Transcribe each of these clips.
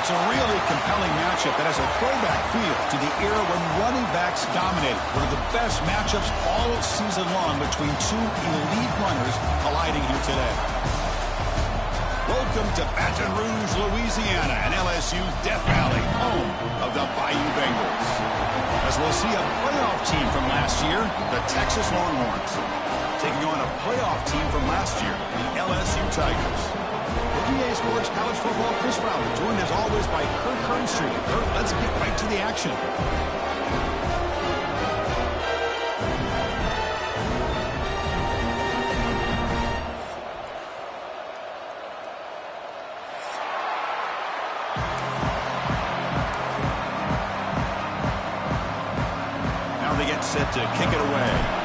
It's a really compelling matchup that has a throwback feel to the era when running backs dominated. One of the best matchups all season long between two elite runners colliding here today. Welcome to Baton Rouge, Louisiana, and LSU's Death Valley, home of the Bayou Bengals. As we'll see a playoff team from last year, the Texas Longhorns, taking on a playoff team from last year, the LSU Tigers. EA Sports College Football, Chris Fowler, joined as always by Kirk Hearnstreet. Kirk, let's get right to the action. Now they get set to kick it away.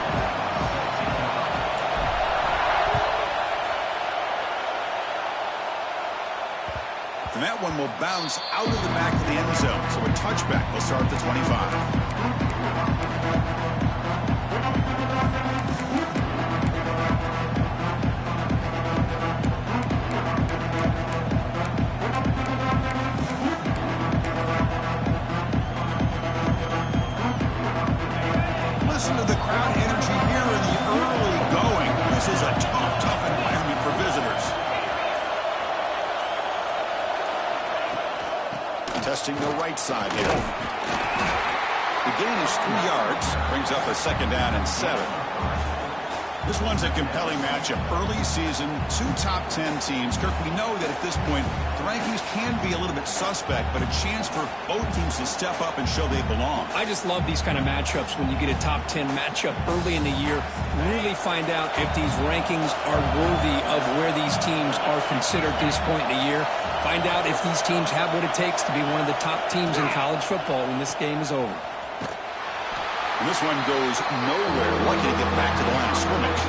And that one will bounce out of the back of the end zone. So a touchback will start at the 25. Listen to the crowd energy here in the early going. This is a tough environment for visitors. Testing the right side here. The gain is 3 yards. Brings up a 2nd down and 7. This one's a compelling matchup. Early season, 2 top 10 teams. Kirk, we know that at this point, the rankings can be a little bit suspect, but a chance for both teams to step up and show they belong. I just love these kind of matchups when you get a top 10 matchup early in the year. Really find out if these rankings are worthy of where these teams are considered at this point in the year. Find out if these teams have what it takes to be one of the top teams in college football when this game is over. And this one goes nowhere. Lucky to get back to the line of scrimmage.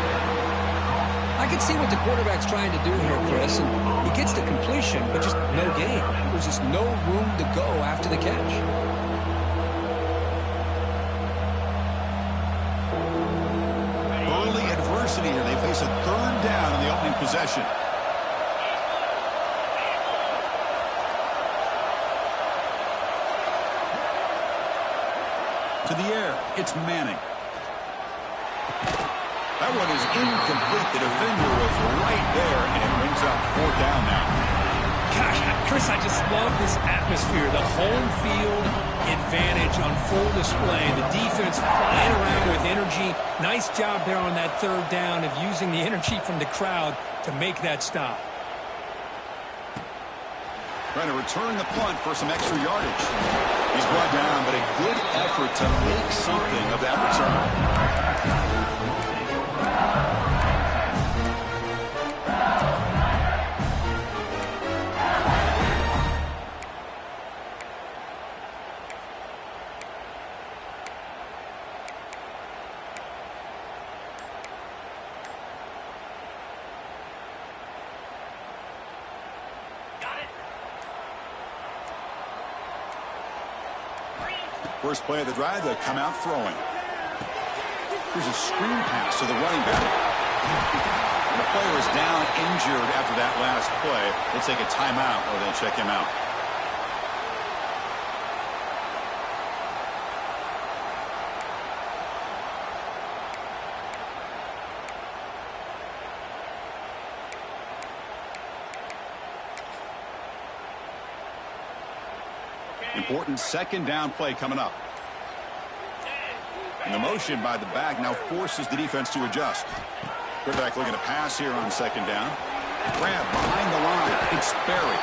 I can see what the quarterback's trying to do here, Chris. And he gets the completion, but just no gain. There's just no room to go after the catch. Early adversity here. They face a 3rd down in the opening possession. To the air, it's Manning. That one is incomplete. The defender was right there, and it brings up 4th down now. Gosh, Chris, I just love this atmosphere. The home field advantage on full display. The defense flying around with energy. Nice job there on that 3rd down of using the energy from the crowd to make that stop. Trying to return the punt for some extra yardage. He's brought down, but a good effort to make something of that return. First play of the drive, they come out throwing. Here's a screen pass to the running back. The player is down injured after that last play. They'll take a timeout or they'll check him out. Important 2nd down play coming up. And the motion by the back now forces the defense to adjust. Quarterback looking to pass here on 2nd down. Grab behind the line. It's Berry.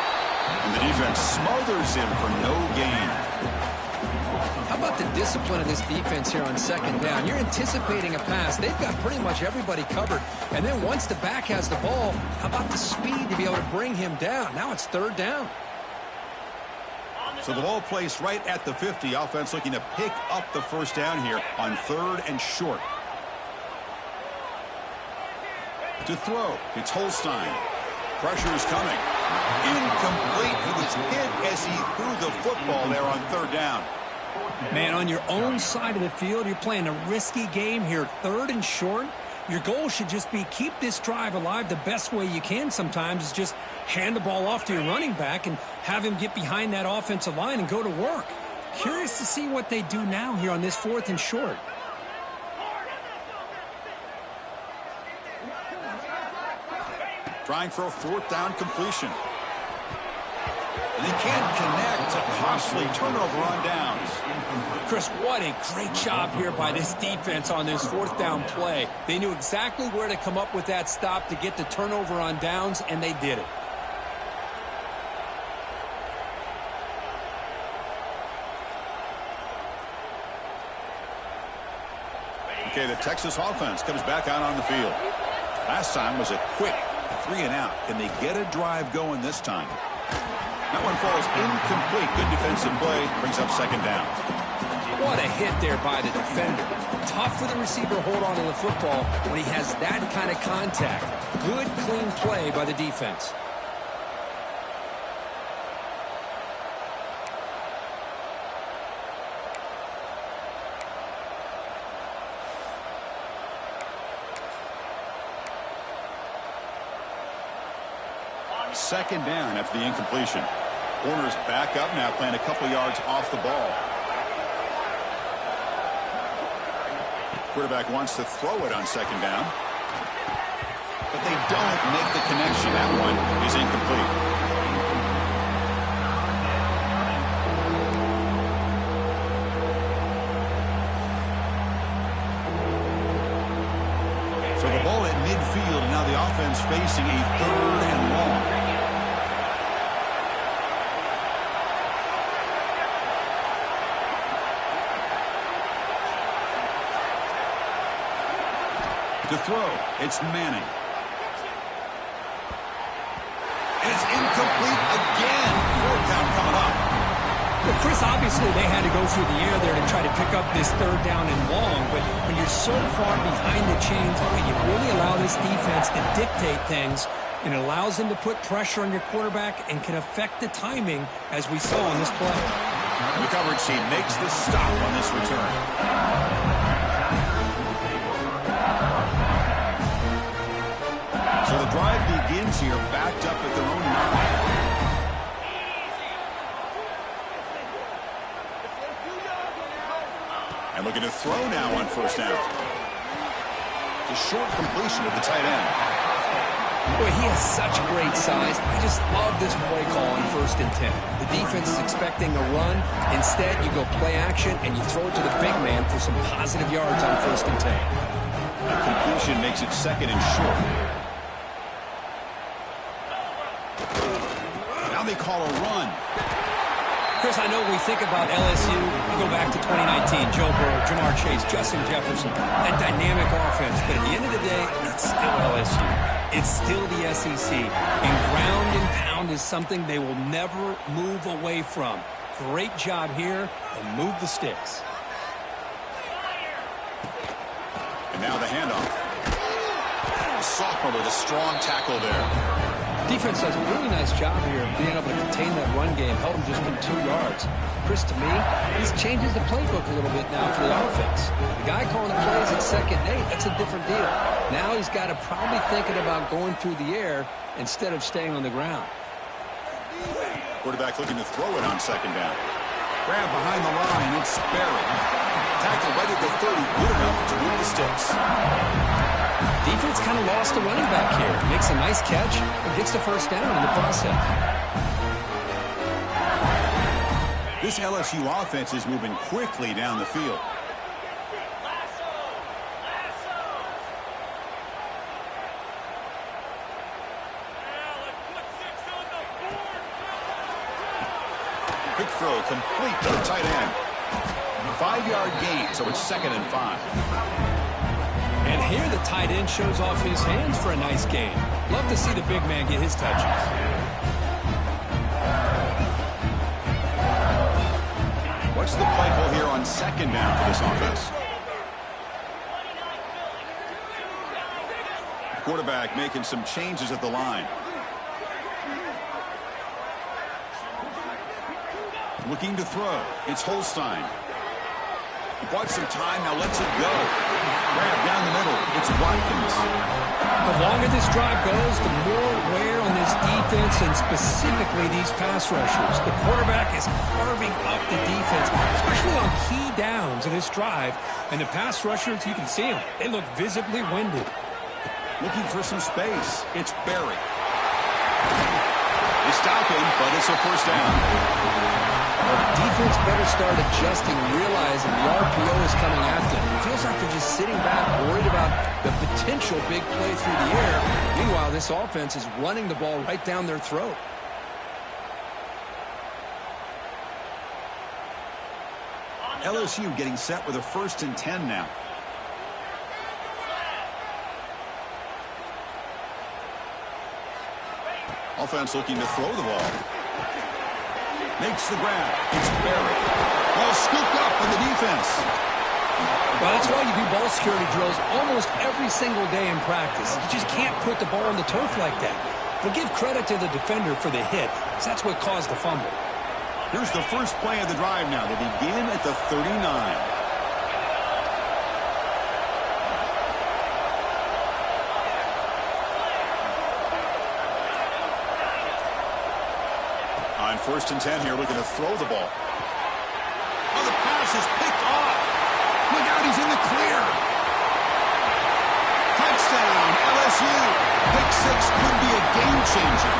And the defense smothers him for no gain. How about the discipline of this defense here on 2nd down? You're anticipating a pass. They've got pretty much everybody covered. And then once the back has the ball, how about the speed to be able to bring him down? Now it's 3rd down. So the ball placed right at the 50. Offense looking to pick up the 1st down here on 3rd and short. To throw, it's Holstein. Pressure is coming. Incomplete. He was hit as he threw the football there on 3rd down. Man, on your own side of the field, you're playing a risky game here. 3rd and short. Your goal should just be keep this drive alive the best way you can sometimes is just hand the ball off to your running back and have him get behind that offensive line and go to work. Curious to see what they do now here on this 4th and short. Trying for a 4th down completion. And they can't connect. A costly turnover on downs. Chris, what a great job here by this defense on this 4th down play. They knew exactly where to come up with that stop to get the turnover on downs, and they did it. Okay, the Texas offense comes back out on the field. Last time was a quick 3 and out. Can they get a drive going this time? That one falls incomplete. Good defensive play. Brings up 2nd down. What a hit there by the defender. Tough for the receiver to hold on to the football when he has that kind of contact. Good, clean play by the defense. Second down after the incompletion. Corners back up now, playing a couple yards off the ball. Quarterback wants to throw it on 2nd down. But they don't make the connection. That one is incomplete. So the ball at midfield, and now the offense facing a 3rd and long. To throw, it's Manning. It's incomplete again. 4th down coming up. Well, Chris, obviously they had to go through the air there to try to pick up this 3rd down and long, but when you're so far behind the chains, you really allow this defense to dictate things, and it allows them to put pressure on your quarterback and can affect the timing, as we saw on this play. The coverage team makes the stop on this return. So the drive begins here, backed up at their own 9. And looking to throw now on 1st down. The short completion of the tight end. Boy, he has such great size. I just love this play call on 1st and 10. The defense is expecting a run. Instead, you go play action, and you throw it to the big man for some positive yards on 1st and 10. The completion makes it 2nd and short. Now they call a run. Chris, I know we think about LSU. We go back to 2019, Joe Burrow, Jamar Chase, Justin Jefferson, that dynamic offense. But at the end of the day, it's still LSU. It's still the SEC. And ground and pound is something they will never move away from. Great job here, and move the sticks. And now the handoff. A sophomore with a strong tackle there. Defense does a really nice job here of being able to contain that run game, held them just in 2 yards. Chris, to me, this changes the playbook a little bit now for the offense. The guy calling the plays at 2nd and 8, that's a different deal. Now he's got to probably thinking about going through the air instead of staying on the ground. Quarterback looking to throw it on 2nd down. Grab behind the line, it's Sperry. Tackle right at the 30, good enough to move the sticks. Defense kind of lost the running back here. Makes a nice catch and gets the 1st down in the process. This LSU offense is moving quickly down the field. Quick throw complete to the tight end. 5-yard gain, so it's 2nd and 5. And here the tight end shows off his hands for a nice gain. Love to see the big man get his touches. What's the play call here on 2nd down for this offense? Quarterback making some changes at the line. Looking to throw. It's Holstein. Bought some time, now lets it go. Grab down the middle. It's Watkins. The longer this drive goes, the more wear on this defense and specifically these pass rushers. The quarterback is carving up the defense, especially on key downs of this drive. And the pass rushers, you can see them. They look visibly winded. Looking for some space. It's Berry. They stop him, but it's a first down. Well, the defense better start adjusting, realizing the RPO is coming after them. It feels like they're just sitting back, worried about the potential big play through the air. Meanwhile, this offense is running the ball right down their throat. LSU getting set with a 1st and 10 now. Offense looking to throw the ball. Makes the grab. It's Berry. Ball scooped up in the defense. Well, that's why you do ball security drills almost every single day in practice. You just can't put the ball on the turf like that. But give credit to the defender for the hit, because that's what caused the fumble. Here's the first play of the drive now. They begin at the 39. On 1st and 10 here, looking to throw the ball. Oh, the pass is picked off. Look out, he's in the clear. Touchdown, LSU. Pick 6 could be a game changer.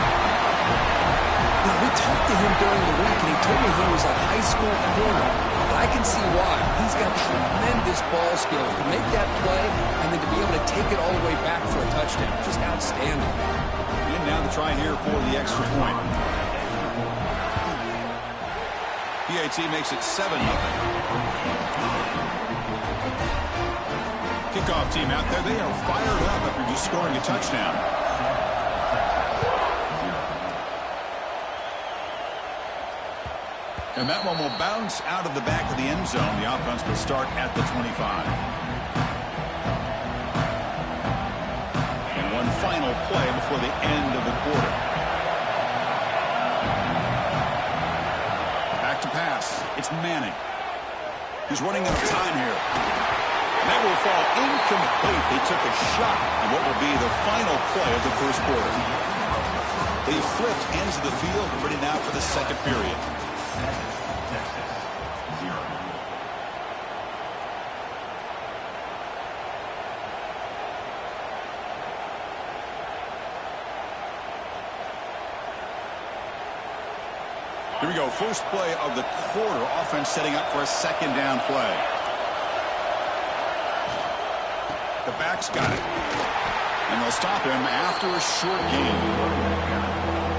Now, we talked to him during the week, and he told me he was a high school corner. But I can see why. He's got tremendous ball skills to make that play and then to be able to take it all the way back for a touchdown. Just outstanding. And now the try here for the extra point. PAT makes it 7-0. Kickoff team out there. They are fired up after just scoring a touchdown. And that one will bounce out of the back of the end zone. The offense will start at the 25. And one final play before the end of the quarter. Back to pass. It's Manning. He's running out of time here. And that will fall incomplete. They took a shot at what will be the final play of the first quarter. They flipped ends of the field, ready now for the second period. Here we go. First play of the quarter. Offense setting up for a second down play. The back's got it. And they'll stop him after a short gain.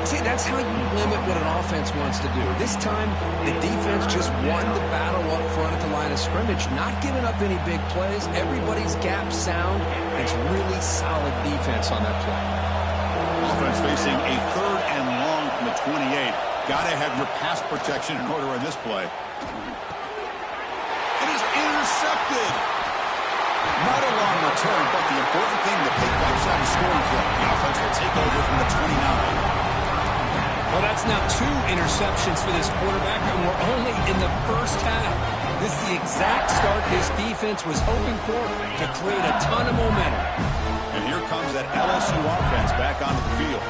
See, that's how you limit what an offense wants to do. This time, the defense just won the battle up front at the line of scrimmage, not giving up any big plays. Everybody's gap sound. It's really solid defense on that play. Offense facing a 3rd and long from the 28. Got to have your pass protection in order on this play. It is intercepted. Not a long return, but the important thing, the pick wipes out a scoring play. The offense will take over from the 29. Well, that's now 2 interceptions for this quarterback, and we're only in the first half. This is the exact start his defense was hoping for to create a ton of momentum. And here comes that LSU offense back onto the field.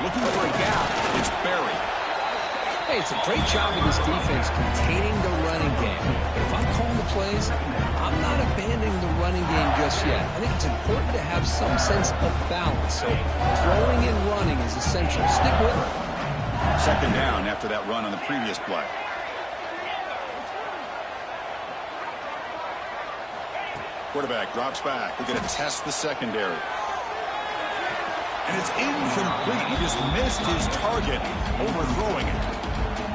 Looking for a gap. It's Berry. Hey, it's a great job of this defense containing the running game. But if I'm calling the plays, I'm not abandoning the running game just yet. I think it's important to have some sense of balance. So throwing and running is essential. Stick with it. Second down after that run on the previous play. Quarterback drops back. We're going to test the secondary. And it's incomplete. He just missed his target, overthrowing it.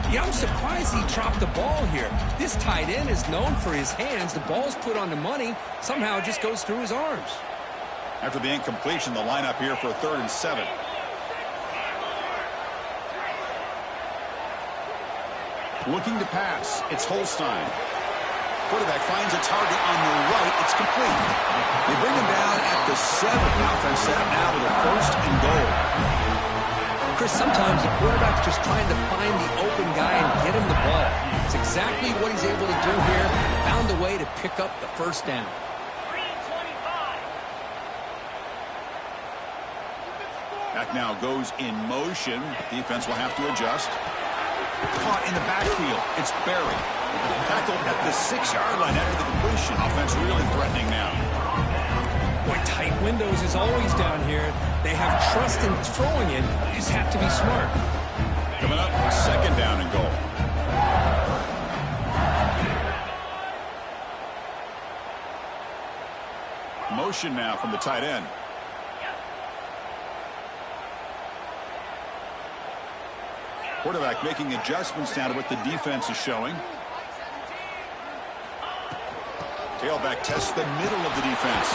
Yeah, I'm surprised he dropped the ball here. This tight end is known for his hands. The ball's put on the money. Somehow it just goes through his arms. After the incompletion, the lineup here for a 3rd and 7. Looking to pass. It's Holstein. Quarterback finds a target on the right. It's complete. They bring him down at the 7. The offense set up now with a 1st and goal. Chris, sometimes the quarterback's just trying to find the open guy and get him the ball. It's exactly what he's able to do here. Found a way to pick up the first down. Back now goes in motion. Defense will have to adjust. Caught in the backfield. It's Berry. Tackled at the 6-yard line after the completion. Offense really threatening now. Boy, tight windows is always down here. They have trust in throwing it. You just have to be smart. Coming up, 2nd down and goal. Motion now from the tight end. Quarterback making adjustments now to what the defense is showing. Tailback tests the middle of the defense.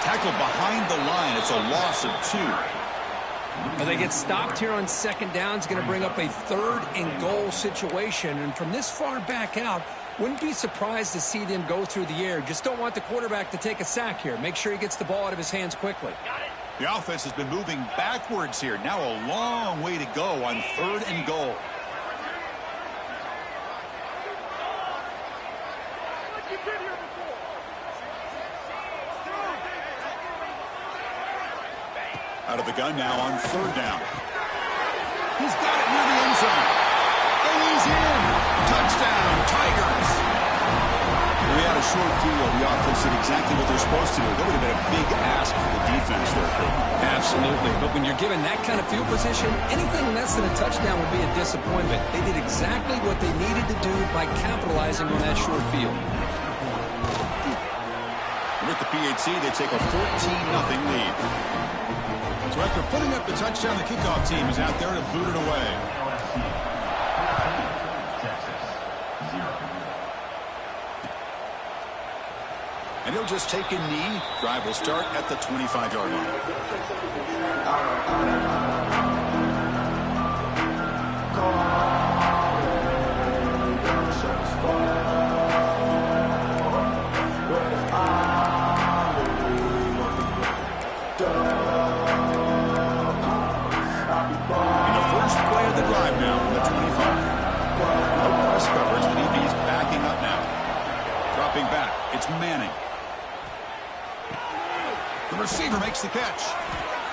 Tackled behind the line. It's a loss of 2. Well, they get stopped here on 2nd down. It's going to bring up a 3rd and goal situation. And from this far back out, wouldn't be surprised to see them go through the air. Just don't want the quarterback to take a sack here. Make sure he gets the ball out of his hands quickly. The offense has been moving backwards here. Now a long way to go on 3rd and goal. Out of the gun now on 3rd down. He's got it near the end zone. And he's in. Touchdown, Tigers. We had a short field. The offense did exactly what they're supposed to do. That would have been a big ask for the defense there. Absolutely. But when you're given that kind of field position, anything less than a touchdown would be a disappointment. They did exactly what they needed to do by capitalizing on that short field. With the PHC, they take a 14-0 lead. So after putting up the touchdown, the kickoff team is out there to boot it away. And he'll just take a knee. Drive will start at the 25-yard line. Now from the 25. No press coverage. The DB is backing up now. Dropping back. It's Manning. The receiver makes the catch.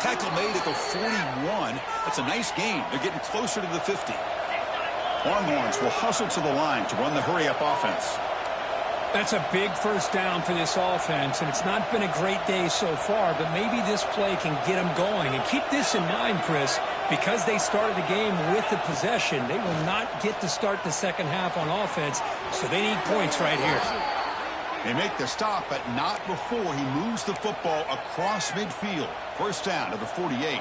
Tackle made at the 41. That's a nice gain. They're getting closer to the 50. Longhorns will hustle to the line to run the hurry-up offense. That's a big first down for this offense, and it's not been a great day so far, but maybe this play can get them going. And keep this in mind, Chris, because they started the game with the possession, they will not get to start the second half on offense, so they need points right here. They make the stop, but not before he moves the football across midfield. First down to the 48.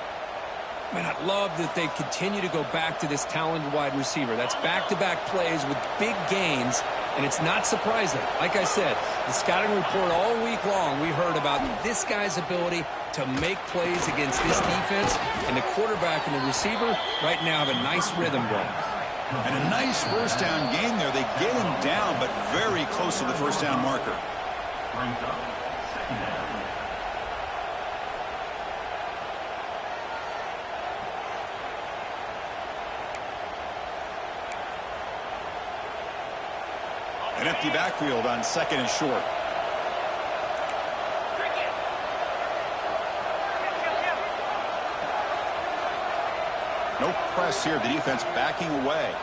Man, I love that they continue to go back to this talented wide receiver. That's back-to-back plays with big gains, and it's not surprising. Like I said, the scouting report all week long, we heard about this guy's ability to make plays against this defense, and the quarterback and the receiver right now have a nice rhythm going. And a nice first down game there. They get him down, but very close to the first down marker. An empty backfield on 2nd and short. No press here. The defense backing away.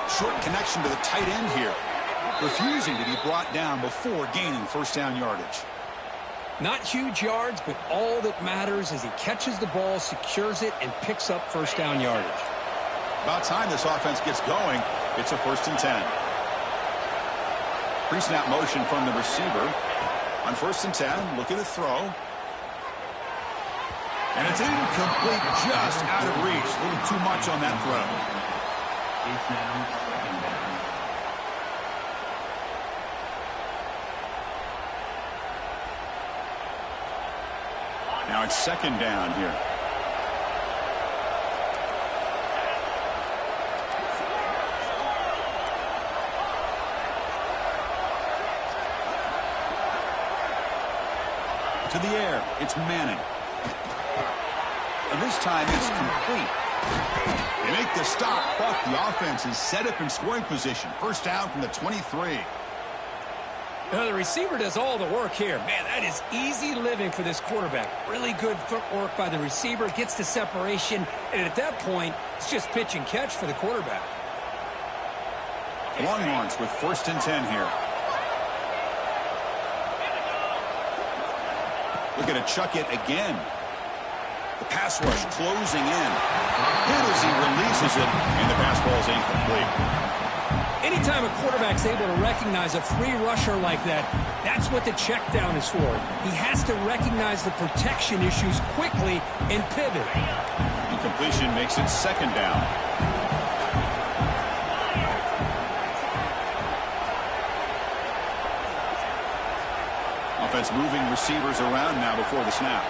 Short connection to the tight end here. Refusing to be brought down before gaining first down yardage. Not huge yards, but all that matters is he catches the ball, secures it, and picks up first down yardage. About time this offense gets going. It's a 1st and 10. Pre-snap motion from the receiver. On 1st and 10, look at the throw. And it's incomplete, just out of reach. A little too much on that throw. Now it's 2nd down here. To the air, it's Manning. And this time it's complete. They make the stop, but the offense is set up in scoring position. First down from the 23. The receiver does all the work here. Man, that is easy living for this quarterback. Really good footwork by the receiver, gets the separation, and at that point, it's just pitch and catch for the quarterback. Longhorns with 1st and 10 here. Looking to chuck it again. The pass rush closing in. Hit as he releases it, and the pass ball is incomplete. Anytime a quarterback's able to recognize a free rusher like that, that's what the check down is for. He has to recognize the protection issues quickly and pivot. Incompletion makes it 2nd down. Offense moving receivers around now before the snap.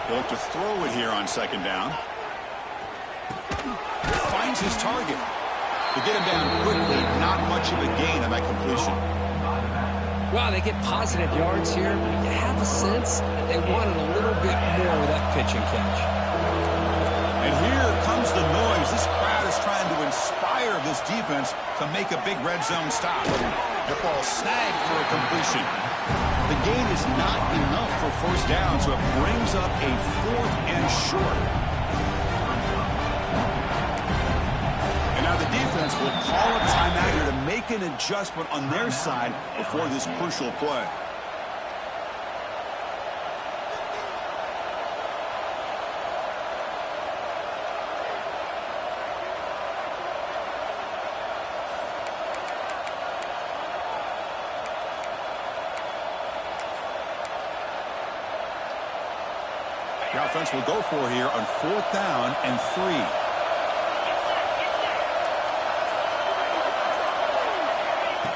He'll look to throw it here on 2nd down. Finds his target. To get him down quickly, not much of a gain on that completion. Wow, they get positive yards here. You have a sense that they wanted a little bit more with that pitch and catch. And here comes the noise. This crowd is trying to inspire this defense to make a big red zone stop. The ball snagged for a completion. The gain is not enough for 1st down, so it brings up a 4th and short. And now the defense will call a timeout here to make an adjustment on their side before this crucial play. The offense will go for here on 4th down and 3.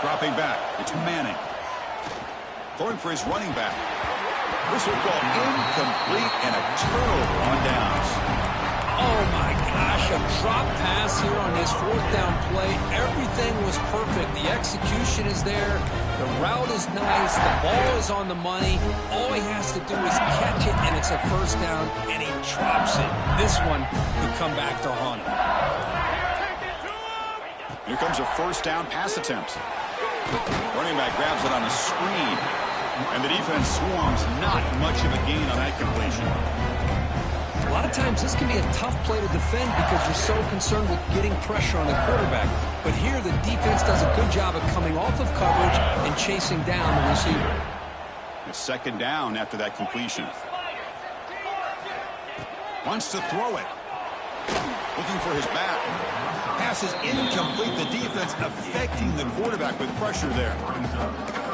Dropping back, it's Manning. Going for his running back. This will go incomplete and a turnover on downs. Oh my gosh, a drop pass here on this 4th down play. Everything was perfect. The execution is there. The route is nice. The ball is on the money. All he has to do is catch it, and it's a 1st down, and he drops it. This one could come back to haunt him. Here comes a 1st down pass attempt. Running back grabs it on a screen. And the defense swarms. Not much of a gain on that completion. A lot of times this can be a tough play to defend because you're so concerned with getting pressure on the quarterback. But here the defense does a good job of coming off of coverage and chasing down the receiver. A 2nd down after that completion. Wants to throw it. Looking for his back. Pass is incomplete. The defense affecting the quarterback with pressure there.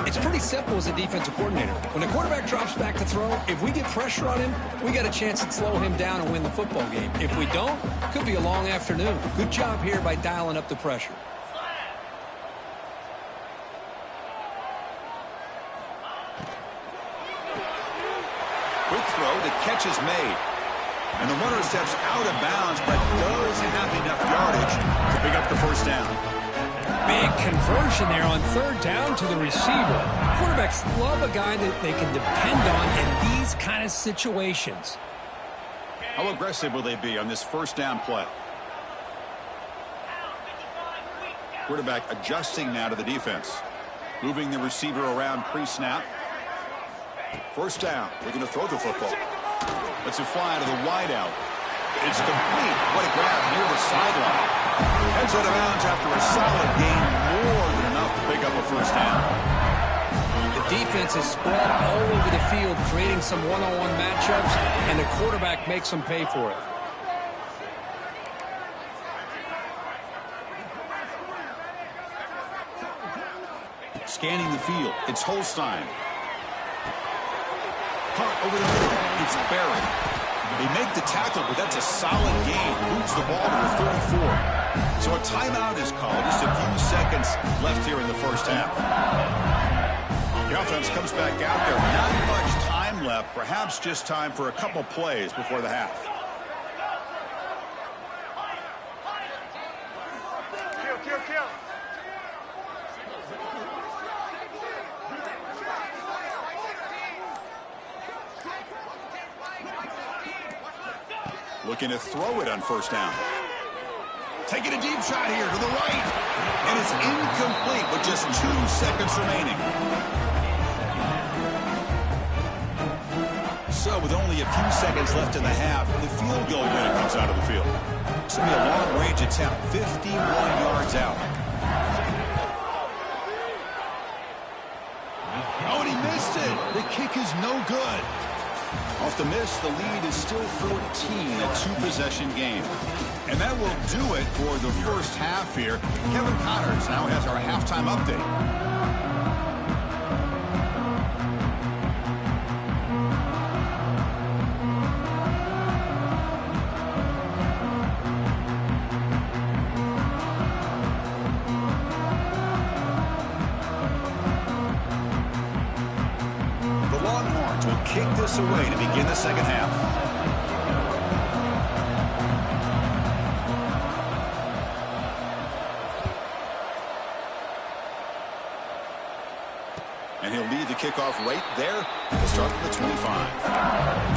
It's pretty simple as a defensive coordinator. When the quarterback drops back to throw, if we get pressure on him, we got a chance to slow him down and win the football game. If we don't, it could be a long afternoon. Good job here by dialing up the pressure. Quick throw, the catch is made. And the runner steps out of bounds, but does have enough yardage to pick up the 1st down. Big conversion there on 3rd down to the receiver. Quarterbacks love a guy that they can depend on in these kind of situations. How aggressive will they be on this 1st down play? Quarterback adjusting now to the defense. Moving the receiver around pre-snap. 1st down, looking to throw the football. Lets it fly to the wideout. It's complete. What a grab near the sideline. Heads out of bounds after a solid gain, more than enough to pick up a 1st down. The defense is spread all over the field, creating some one-on-one matchups, and the quarterback makes them pay for it. Scanning the field, it's Holstein. Punt over the middle, it's Barrett. They make the tackle, but that's a solid gain. Moves the ball to the 34. So a timeout is called. Just a few seconds left here in the 1st half. The offense comes back out there. Not much time left. Perhaps just time for a couple plays before the half. Kill. Looking to throw it on first down. Taking a deep shot here to the right. And it's incomplete with just 2 seconds remaining. So with only a few seconds left in the half, the field goal unit comes out of the field. It's going to be a long-range attempt, 51 yards out. Oh, and he missed it. The kick is no good. Off the miss, the lead is still 14, a 2-possession game. And that will do it for the first half here. Kevin Connors now has our halftime update. Kick this away to begin the second half. And he'll lead the kickoff right there to start with the 25.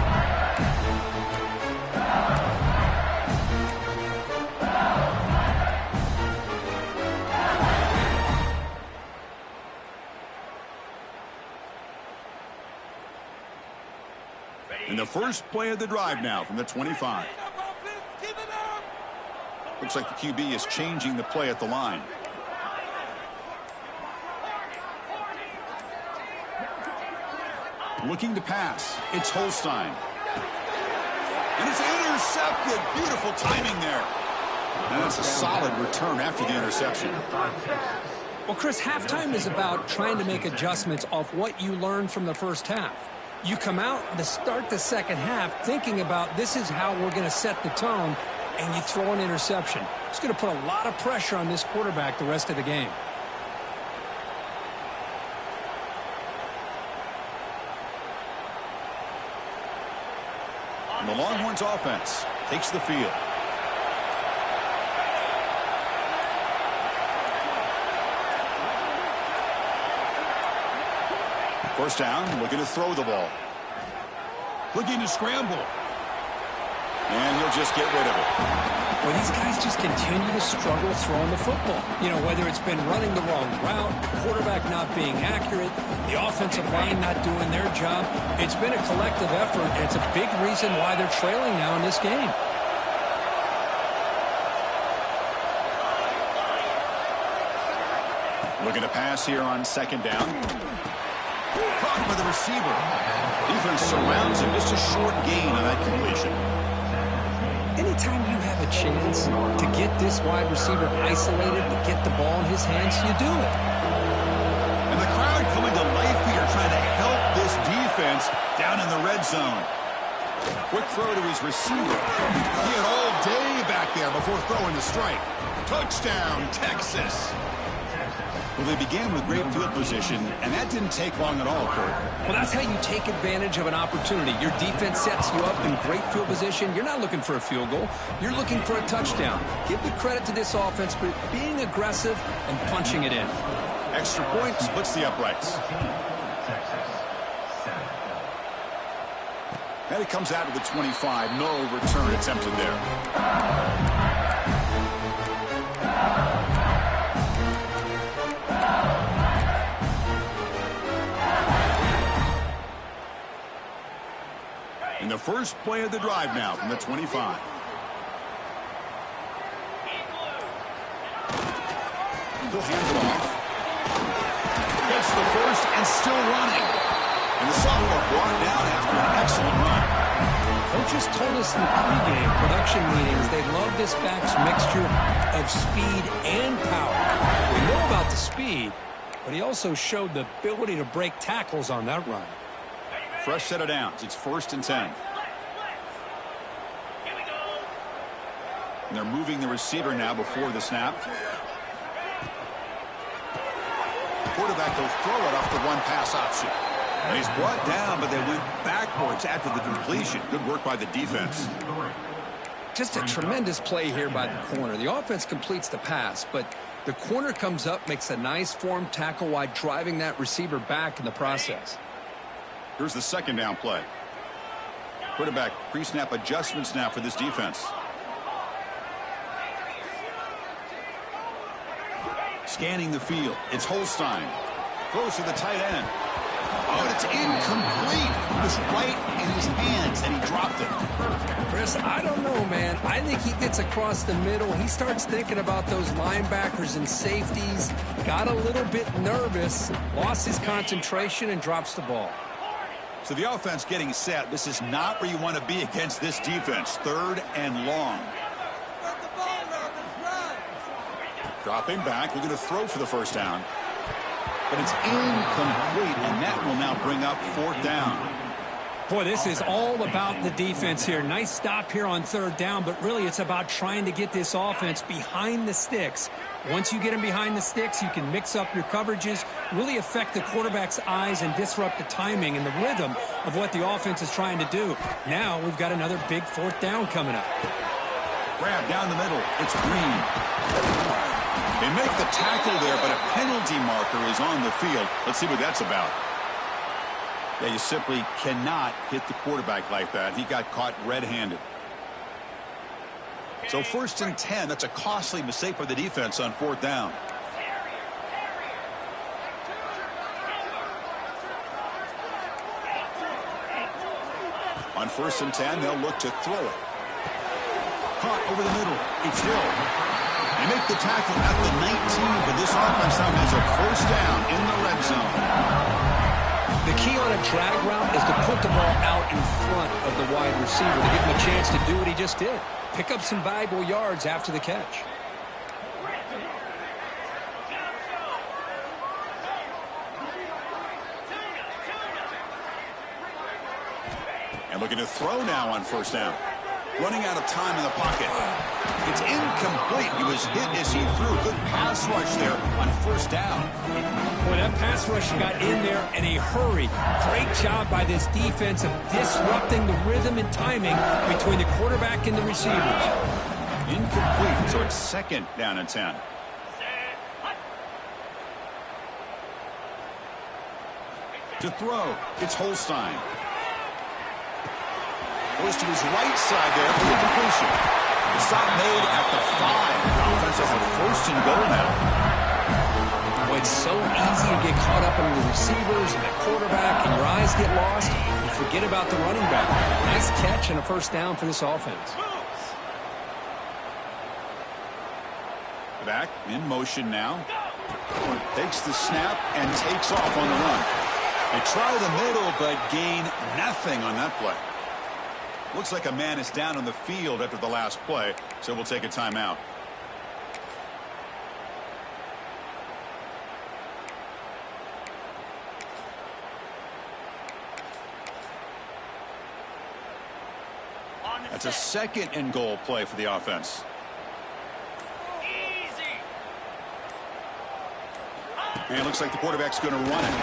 In the first play of the drive now from the 25. Looks like the QB is changing the play at the line. Looking to pass. It's Holstein. And it's intercepted. Beautiful timing there. And that's a solid return after the interception. Well, Chris, halftime is about trying to make adjustments off what you learned from the first half. You come out to start the second half thinking about this is how we're going to set the tone, and you throw an interception. It's going to put a lot of pressure on this quarterback the rest of the game. And the Longhorns offense takes the field. First down, looking to throw the ball. Looking to scramble. And he'll just get rid of it. Well, these guys just continue to struggle throwing the football. You know, whether it's been running the wrong route, the quarterback not being accurate, the offensive line not doing their job. It's been a collective effort, and it's a big reason why they're trailing now in this game. Looking to pass here on second down. Caught by the receiver. Defense surrounds him. Just a short gain on that completion. Anytime you have a chance to get this wide receiver isolated, to get the ball in his hands, you do it. And the crowd coming to life here, trying to help this defense down in the red zone. Quick throw to his receiver. He had all day back there before throwing the strike. Touchdown, Texas. Well, they began with great field position, and that didn't take long at all, Kurt. Well, that's how you take advantage of an opportunity. Your defense sets you up in great field position. You're not looking for a field goal. You're looking for a touchdown. Give the credit to this offense for being aggressive and punching it in. Extra point splits the uprights. And it comes out to the 25. No return attempted there. In the first play of the drive now from the 25. He'll hand it off. Gets the first and still running. And the sophomore brought down after an excellent run. Coaches told us in pregame production meetings they love this back's mixture of speed and power. We know about the speed, but he also showed the ability to break tackles on that run. Fresh set of downs. It's 1st and 10. And they're moving the receiver now before the snap. Quarterback will throw it off the one-pass option. And he's brought down, but they went backwards after the completion. Good work by the defense. Just a tremendous play here by the corner. The offense completes the pass, but the corner comes up, makes a nice form tackle while driving that receiver back in the process. Here's the second down play. Quarterback pre-snap adjustments now for this defense. Scanning the field. It's Holstein. Throws to the tight end. Oh, and it's incomplete. It was right in his hands, and he dropped it. Chris, I don't know, man. I think he gets across the middle. He starts thinking about those linebackers and safeties. Got a little bit nervous, lost his concentration, and drops the ball. So the offense getting set. This is not where you want to be against this defense. 3rd and long. Dropping back, looking to throw for the first down. But it's incomplete, and that will now bring up 4th down. Boy, this is all about the defense here. Nice stop here on 3rd down, but really it's about trying to get this offense behind the sticks. Once you get them behind the sticks, you can mix up your coverages, really affect the quarterback's eyes and disrupt the timing and the rhythm of what the offense is trying to do. Now we've got another big 4th down coming up. Grab down the middle. It's Green. They make the tackle there, but a penalty marker is on the field. Let's see what that's about. Yeah, you simply cannot hit the quarterback like that. He got caught red-handed. So 1st and 10, that's a costly mistake for the defense on 4th down. On 1st and 10, they'll look to throw it. Caught over the middle. It's Hill. They make the tackle at the 19, but this offense now has a 1st down in the red zone. The key on a drag route is to put the ball out in front of the wide receiver to give him a chance to do what he just did. Pick up some valuable yards after the catch. And looking to throw now on 1st down. Running out of time in the pocket. It's incomplete. He was hit as he threw. Good pass rush there on 1st down. Boy, that pass rush got in there in a hurry. Great job by this defense of disrupting the rhythm and timing between the quarterback and the receivers. Incomplete, so it's 2nd down and 10. To throw, it's Holstein. Goes to his right side there for the completion. The stop made at the 5. The offense has a 1st and goal now. Well, it's so easy to get caught up in the receivers and the quarterback, and your eyes get lost. You forget about the running back. Nice catch and a 1st down for this offense. Back in motion now. Takes the snap and takes off on the run. They try the middle, but gain nothing on that play. Looks like a man is down on the field after the last play, so we'll take a timeout. That's a 2nd and goal play for the offense. And it looks like the quarterback's going to run it.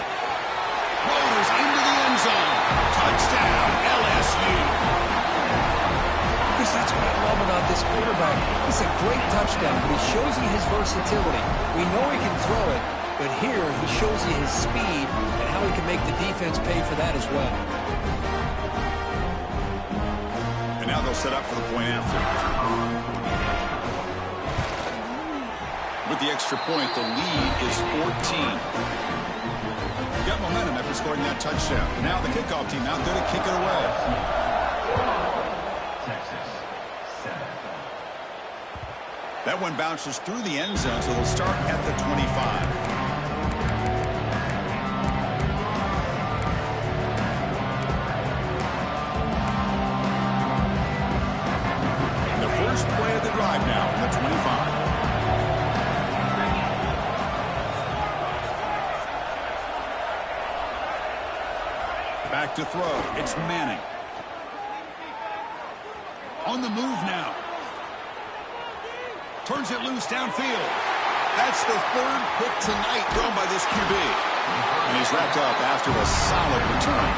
Rolls into the end zone. Touchdown, LSU. Chris, that's what I love about this quarterback. It's a great touchdown, but he shows you his versatility. We know he can throw it, but here he shows you his speed and how he can make the defense pay for that as well. And now they'll set up for the point after. With the extra point, the lead is 14. Got momentum after scoring that touchdown. Now the kickoff team out there to kick it away. That one bounces through the end zone, so they'll start at the 25. The first play of the drive now from the 25. Back to throw. It's Manning. On the move now. Turns it loose downfield. That's the 3rd pick tonight thrown by this QB. And he's wrapped up after a solid return.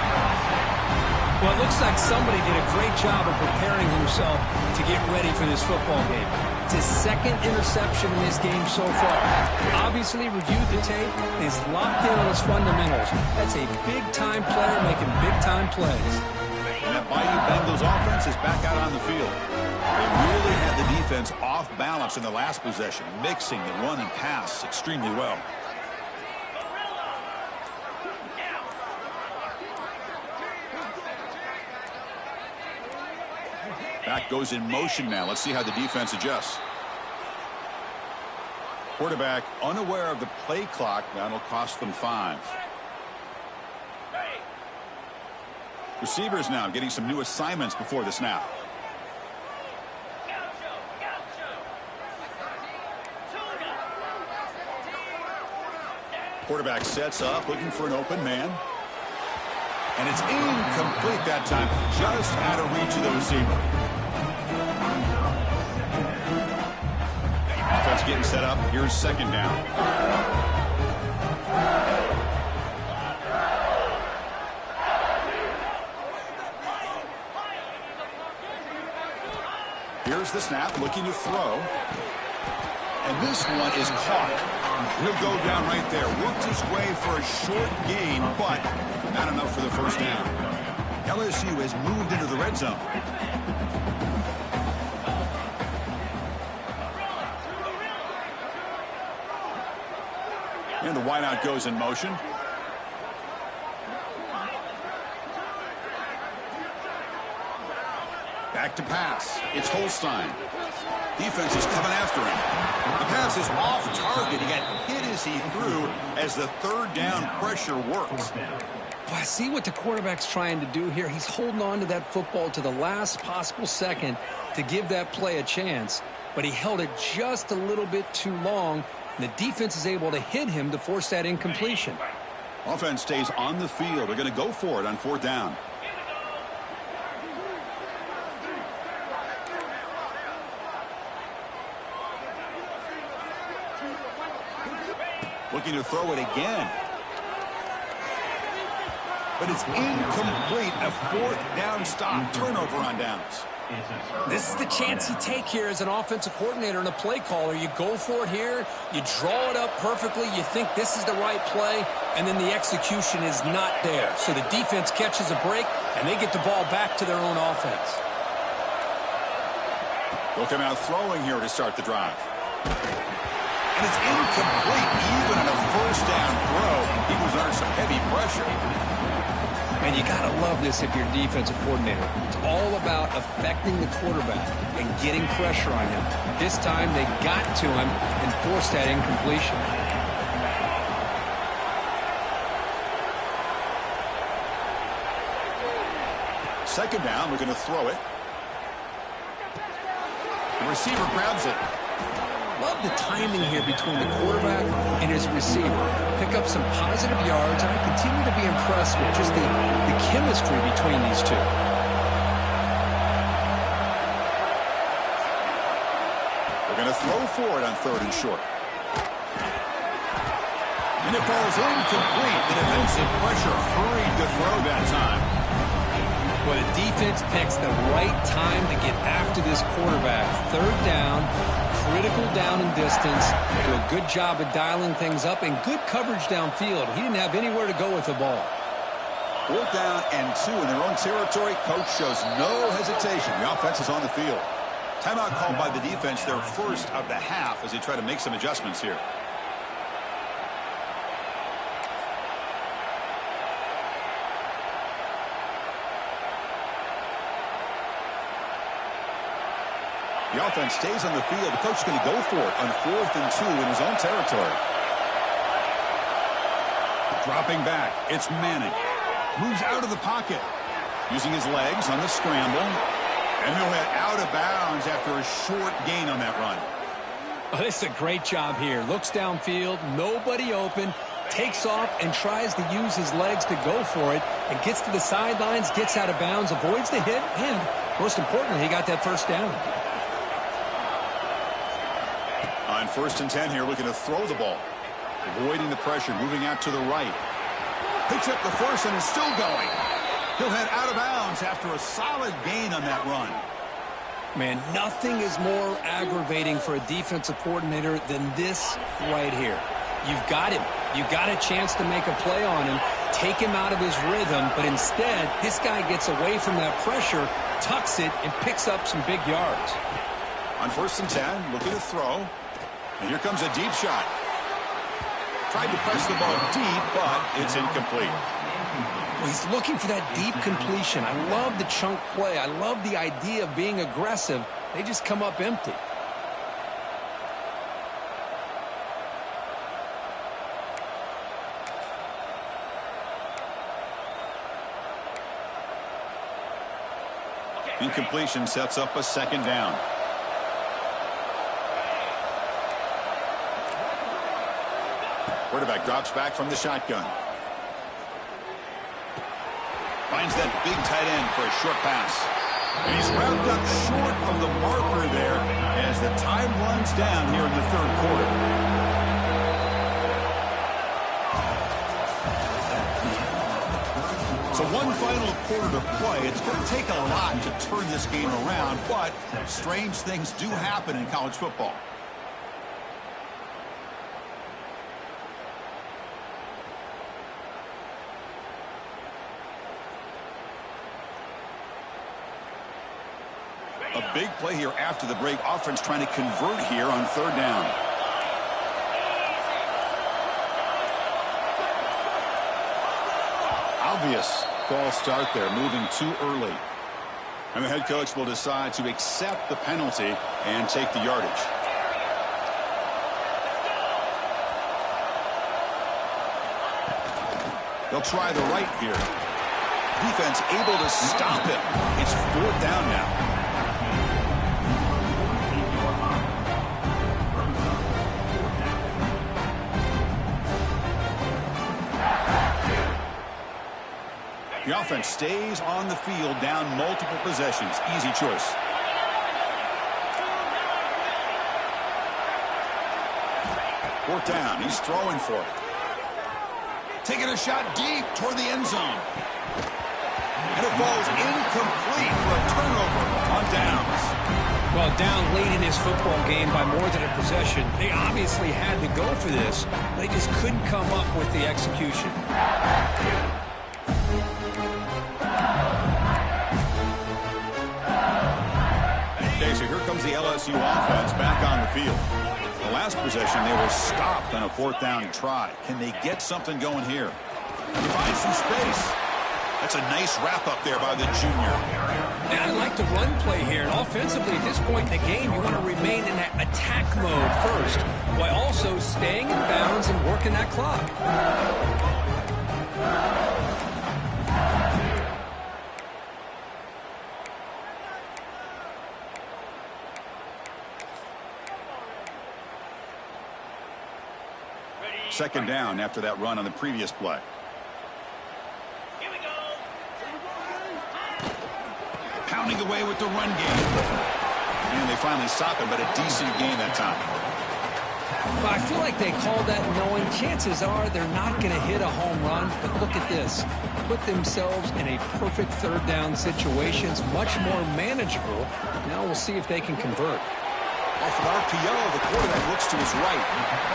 Well, it looks like somebody did a great job of preparing himself to get ready for this football game. It's his 2nd interception in this game so far. Obviously reviewed the tape and is locked in on his fundamentals. That's a big-time player making big-time plays. And that Bayou Bengals offense is back out on the field. They really had the defense off balance in the last possession, mixing the run and pass extremely well. Back goes in motion now. Let's see how the defense adjusts. Quarterback unaware of the play clock. That'll cost them 5. Receivers now getting some new assignments before the snap. Quarterback sets up, looking for an open man. And it's incomplete that time. Just out of reach of the receiver. Offense getting set up. Here's second down. Here's the snap, looking to throw. And this one is caught. He'll go down right there. Worked his way for a short gain, but not enough for the first down. LSU has moved into the red zone. And the wideout goes in motion. Back to pass. It's Holstein. Defense is coming after him. The pass is off target. He got hit as he threw as the third down pressure works. Well, I see what the quarterback's trying to do here. He's holding on to that football to the last possible second to give that play a chance. But he held it just a little bit too long. And the defense is able to hit him to force that incompletion. Offense stays on the field. They're going to go for it on 4th down. Looking to throw it again. But it's incomplete. A 4th down stop. Turnover on downs. This is the chance you take here as an offensive coordinator and a play caller. You go for it here. You draw it up perfectly. You think this is the right play, and then the execution is not there. So the defense catches a break, and they get the ball back to their own offense. They'll come out throwing here to start the drive. And it's incomplete. Even on a 1st down throw, he was under some heavy pressure. And you got to love this if you're a defensive coordinator. It's all about affecting the quarterback and getting pressure on him. This time they got to him and forced that incompletion. Second down, we're going to throw it. The receiver grabs it. Love the timing here between the quarterback and his receiver. Pick up some positive yards, and I continue to be impressed with just the chemistry between these two. We're going to throw for it on 3rd and short. And it falls incomplete. The defensive pressure hurried to throw that time. Well, the defense picks the right time to get after this quarterback. 3rd down, critical down and distance. Do a good job of dialing things up and good coverage downfield. He didn't have anywhere to go with the ball. 4th down and 2 in their own territory. Coach shows no hesitation. The offense is on the field. Timeout called by the defense, their first of the half, as they try to make some adjustments here. The offense stays on the field. The coach is going to go for it on 4th and 2 in his own territory. Dropping back, it's Manning. Moves out of the pocket. Using his legs on the scramble. And he'll head out of bounds after a short gain on that run. Oh, this is a great job here. Looks downfield, nobody open, takes off and tries to use his legs to go for it, and gets to the sidelines, gets out of bounds, avoids the hit, and most importantly, he got that first down. On 1st and 10 here, looking to throw the ball. Avoiding the pressure, moving out to the right. Picks up the first and is still going. He'll head out of bounds after a solid gain on that run. Man, nothing is more aggravating for a defensive coordinator than this right here. You've got him. You've got a chance to make a play on him, take him out of his rhythm, but instead, this guy gets away from that pressure, tucks it, and picks up some big yards. On 1st and 10, looking to throw. And here comes a deep shot. Tried to press the ball deep, but it's incomplete. Well, he's looking for that deep completion. I love the chunk play. I love the idea of being aggressive. They just come up empty. Incompletion sets up a 2nd down. Quarterback drops back from the shotgun. Finds that big tight end for a short pass. And he's wrapped up short of the marker there as the time runs down here in the 3rd quarter. So one final quarter to play. It's going to take a lot to turn this game around, but strange things do happen in college football. A big play here after the break. Offense trying to convert here on 3rd down. Obvious false start there, moving too early. And the head coach will decide to accept the penalty and take the yardage. They'll try the right here. Defense able to stop it. It's 4th down now. The offense stays on the field, down multiple possessions. Easy choice. Fourth down. He's throwing for it. Taking a shot deep toward the end zone. And it falls incomplete for a turnover on downs. Well, down late in this football game by more than a possession, they obviously had to go for this. They just couldn't come up with the execution. Okay, so here comes the LSU offense back on the field. The last possession, they were stopped on a 4th down try. Can they get something going here? He finds some space. That's a nice wrap-up there by the junior. And I like the run play here. And offensively, at this point in the game, you want to remain in that attack mode first, while also staying in bounds and working that clock. Second down after that run on the previous play. Pounding away with the run game. And they finally stop him, but a decent gain that time. Well, I feel like they called that knowing chances are they're not going to hit a home run. But look at this. Put themselves in a perfect 3rd down situation. It's much more manageable. Now we'll see if they can convert. Off an RPO, the quarterback looks to his right.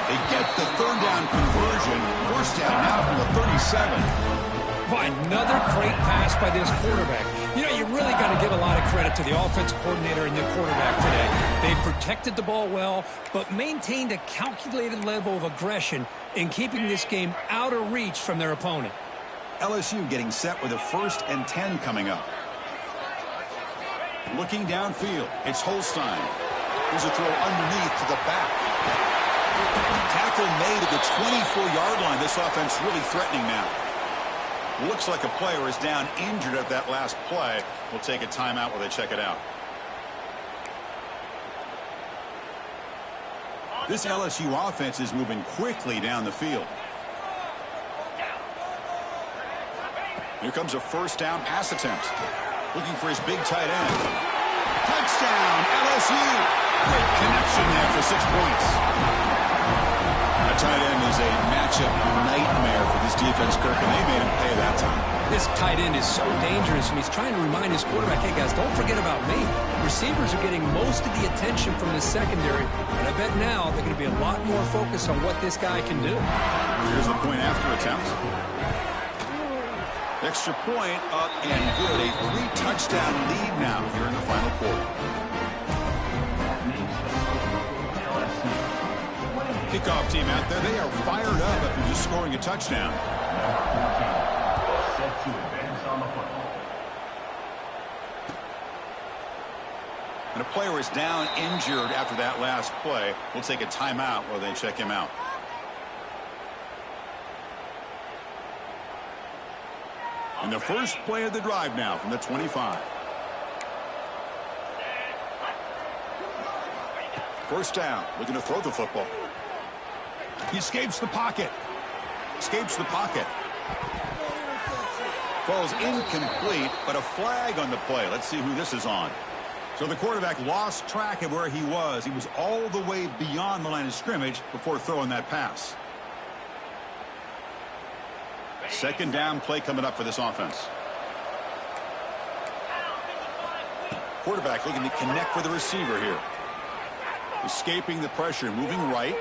They get the 3rd down conversion. 1st down now from the 37. By another great pass by this quarterback. You know, you really got to give a lot of credit to the offensive coordinator and the quarterback today. They protected the ball well, but maintained a calculated level of aggression in keeping this game out of reach from their opponent. LSU getting set with a 1st and 10 coming up. Looking downfield, it's Holstein. Here's a throw underneath to the back. Tackle made at the 24-yard line. This offense really threatening now. Looks like a player is down injured at that last play. We'll take a timeout while they check it out. This LSU offense is moving quickly down the field. Here comes a 1st down pass attempt. Looking for his big tight end. Touchdown, LSU. Great connection there for 6 points. A tight end is a matchup nightmare for this defense, Kirk, and they made him pay that time. This tight end is so dangerous, and he's trying to remind his quarterback, hey, guys, don't forget about me. Receivers are getting most of the attention from the secondary, and I bet now they're going to be a lot more focused on what this guy can do. Here's the point after attempt. Extra point up and good. A 3-touchdown lead now here in the final quarter. Kickoff team out there. They are fired up after just scoring a touchdown. Set to advance on the football. And a player is down injured after that last play. We'll take a timeout while they check him out. And the first play of the drive now from the 25. First down, looking to throw the football. He escapes the pocket. Escapes the pocket. Falls incomplete, but a flag on the play. Let's see who this is on. So the quarterback lost track of where he was. He was all the way beyond the line of scrimmage before throwing that pass. Second down play coming up for this offense. Quarterback looking to connect with the receiver here. Escaping the pressure, moving right.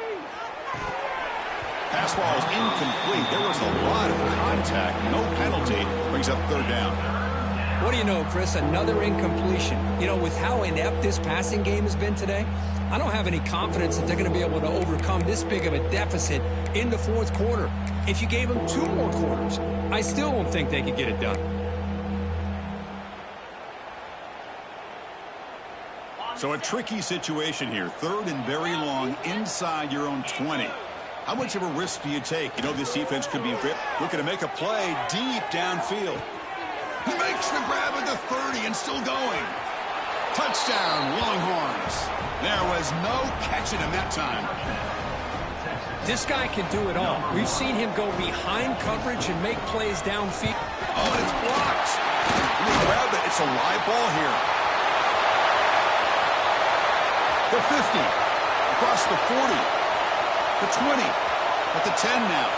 Pass ball is incomplete. There was a lot of contact. No penalty. Brings up third down. What do you know, Chris? Another incompletion. You know, with how inept this passing game has been today, I don't have any confidence that they're going to be able to overcome this big of a deficit in the fourth quarter. If you gave them 2 more quarters, I still don't think they could get it done. So a tricky situation here. Third and very long inside your own 20. How much of a risk do you take? You know this defense could be looking to make a play deep downfield. He makes the grab at the 30 and still going. Touchdown, Longhorns. There was no catching him that time. This guy can do it all. We've seen him go behind coverage and make plays downfield. Oh, and it's blocked. He grabbed it. It's a live ball here. The 50. Across the 40. The 20. At the 10 now.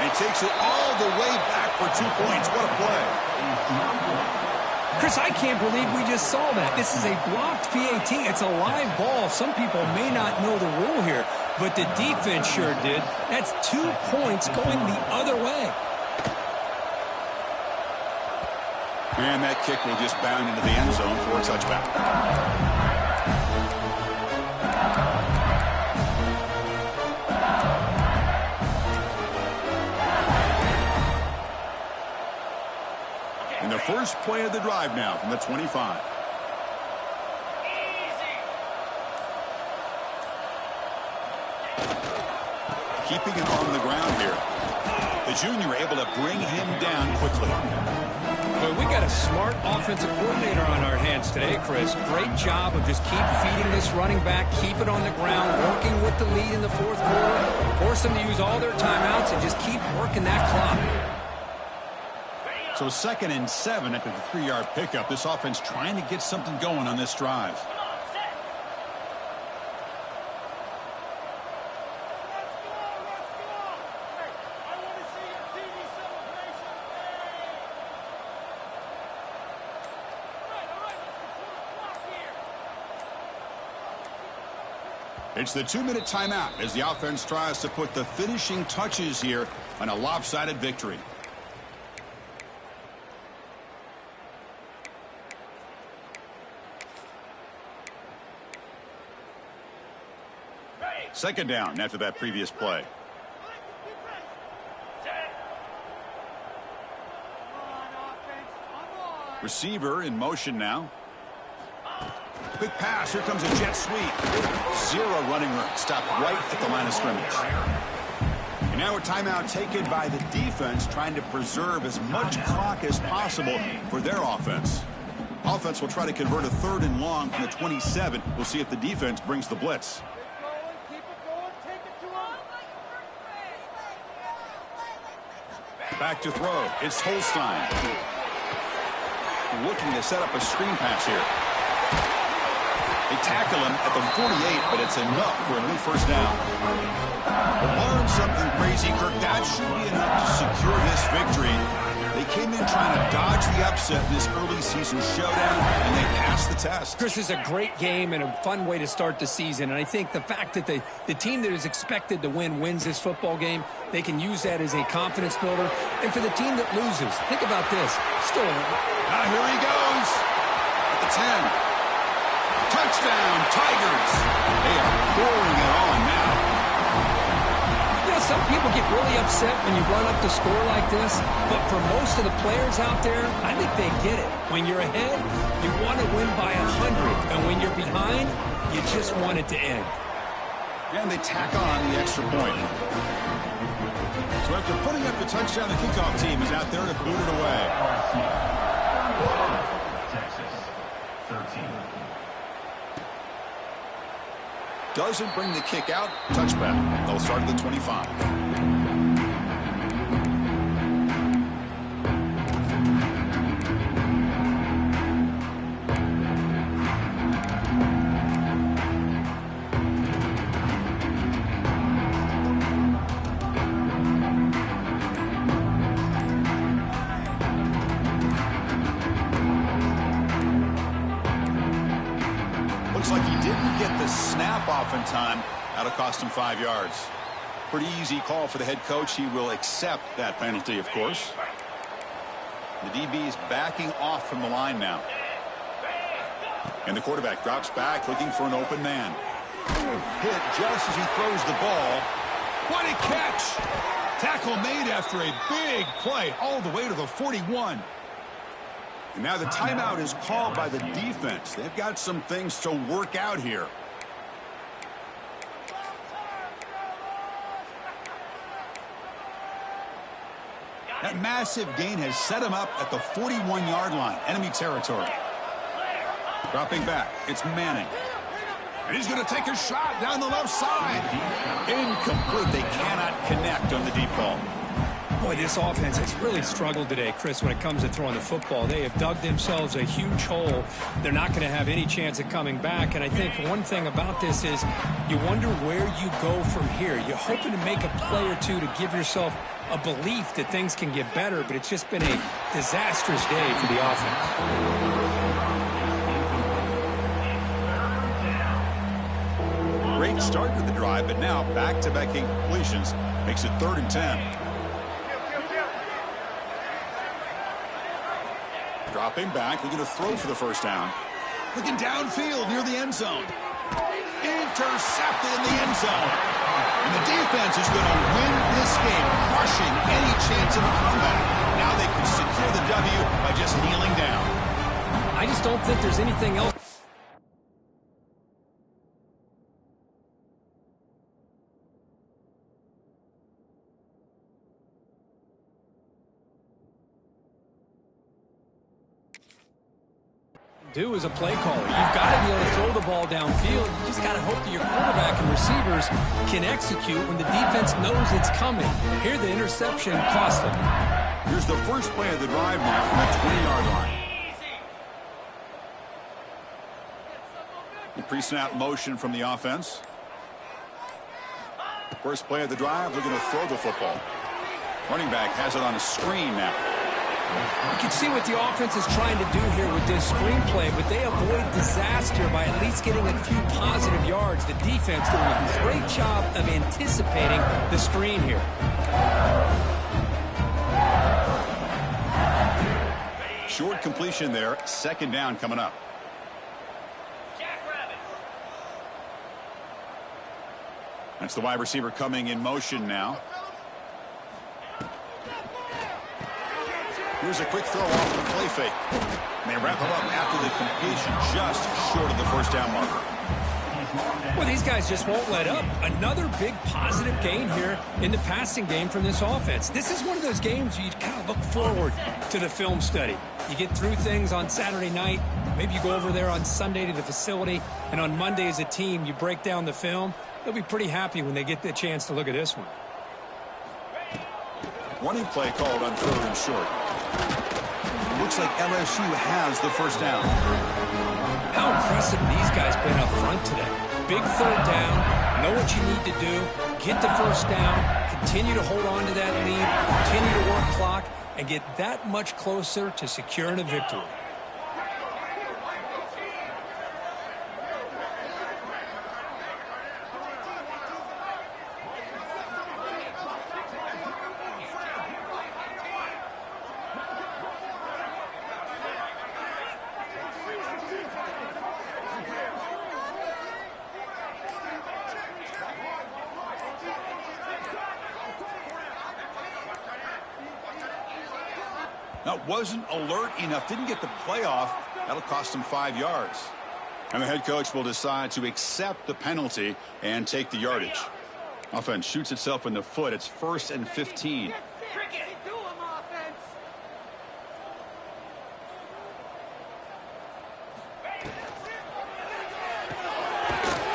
And he takes it all the way back for 2 points. What a play. Chris, I can't believe we just saw that. This is a blocked PAT. It's a live ball. Some people may not know the rule here, but the defense sure did. That's 2 points going the other way. And that kick will just bound into the end zone for a touchback. And the first play of the drive now from the 25. Keeping him on the ground here. The junior able to bring him down quickly. Well, we got a smart offensive coordinator on our hands today, Chris. Great job of just keep feeding this running back, keep it on the ground, working with the lead in the fourth quarter, force them to use all their timeouts, and just keep working that clock. So 2nd and 7 after the 3-yard pickup. This offense trying to get something going on this drive. It's the 2-minute timeout as the offense tries to put the finishing touches here on a lopsided victory. Second down after that previous play. Receiver in motion now. Quick pass. Here comes a jet sweep. 0 running room. Stopped right at the line of scrimmage. And now a timeout taken by the defense, trying to preserve as much clock as possible for their offense. Offense will try to convert a 3rd and long from the 27. We'll see if the defense brings the blitz. Back to throw. It's Holstein. Looking to set up a screen pass here. They tackle him at the 48, but it's enough for a new first down. Learn something crazy, Kirk. That should be enough to secure this victory. They They came in trying to dodge the upset in this early season showdown, and they passed the test. Chris, is a great game and a fun way to start the season. And I think the fact that the team that is expected to win wins this football game, they can use that as a confidence builder. And for the team that loses, think about this. Still. Now here he goes. At the 10. Touchdown, Tigers. They are pouring it on now. You know, some people get really upset when you run up the score like this, but for most of the players out there, I think they get it. When you're ahead, you want to win by 100, and when you're behind, you just want it to end. And they tack on the extra point. So after putting up the touchdown, the kickoff team is out there to boot it away. Texas, 13. Doesn't bring the kick out. Touchback. They'll start at the 25. Like he didn't get the snap off in time. That'll cost him 5 yards. Pretty easy call for the head coach. He will accept that penalty, of course. The DB is backing off from the line now. And the quarterback drops back looking for an open man. Hit just as he throws the ball. What a catch! Tackle made after a big play all the way to the 41. And now the timeout is called by the defense. They've got some things to work out here. That massive gain has set him up at the 41-yard line, enemy territory. Dropping back, it's Manning. And he's going to take a shot down the left side. Incomplete. They cannot connect on the deep ball. Boy, this offense has really struggled today, Chris, when it comes to throwing the football. They have dug themselves a huge hole. They're not going to have any chance of coming back. And I think one thing about this is you wonder where you go from here. You're hoping to make a play or two to give yourself a belief that things can get better, but it's just been a disastrous day for the offense. Great start to the drive, but now back-to-back completions makes it 3rd and 10. Dropping back, looking to throw for the first down. Looking downfield near the end zone. Intercepted in the end zone. And the defense is going to win this game, crushing any chance of a comeback. Now they can secure the W by just kneeling down. I just don't think there's anything else do as a play caller. You've got to be able to throw the ball downfield. You just got to hope that your quarterback and receivers can execute when the defense knows it's coming. Here, the interception cost them. Here's the first play of the drive now from the 20-yard line. The pre-snap motion from the offense. First play of the drive, looking to throw the football. Running back has it on a screen now. You can see what the offense is trying to do here with this screenplay, but they avoid disaster by at least getting a few positive yards. The defense doing a great job of anticipating the screen here. Short completion there. 2nd down coming up. That's the wide receiver coming in motion now. Here's a quick throw off the play fake. And they wrap him up after the completion, just short of the first down marker. Well, these guys just won't let up. Another big positive gain here in the passing game from this offense. This is one of those games you kind of look forward to the film study. You get through things on Saturday night. Maybe you go over there on Sunday to the facility, and on Monday as a team, you break down the film. They'll be pretty happy when they get the chance to look at this one. Running play called on 3rd and short. Looks like LSU has the first down. How impressive these guys been up front today. Big 3rd down. Know what you need to do. Get the first down. Continue to hold on to that lead. Continue to work clock. and get that much closer to securing a victory. That wasn't alert enough. Didn't get the playoff. That'll cost him 5 yards. And the head coach will decide to accept the penalty and take the yardage. Offense shoots itself in the foot. It's 1st and 15.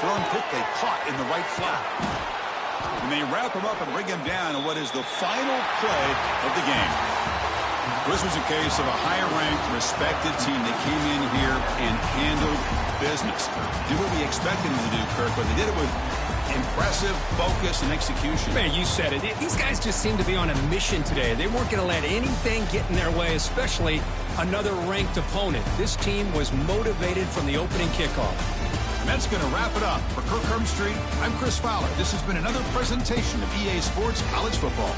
Thrown quickly, caught in the right flat. And they wrap him up and bring him down in what is the final play of the game. This was a case of a higher-ranked, respected team that came in here and handled business. Did what we expected them to do, Kirk, but they did it with impressive focus and execution. Man, you said it. These guys just seem to be on a mission today. They weren't going to let anything get in their way, especially another ranked opponent. This team was motivated from the opening kickoff. And that's going to wrap it up. For Kirk Herbstreit, I'm Chris Fowler. This has been another presentation of EA Sports College Football.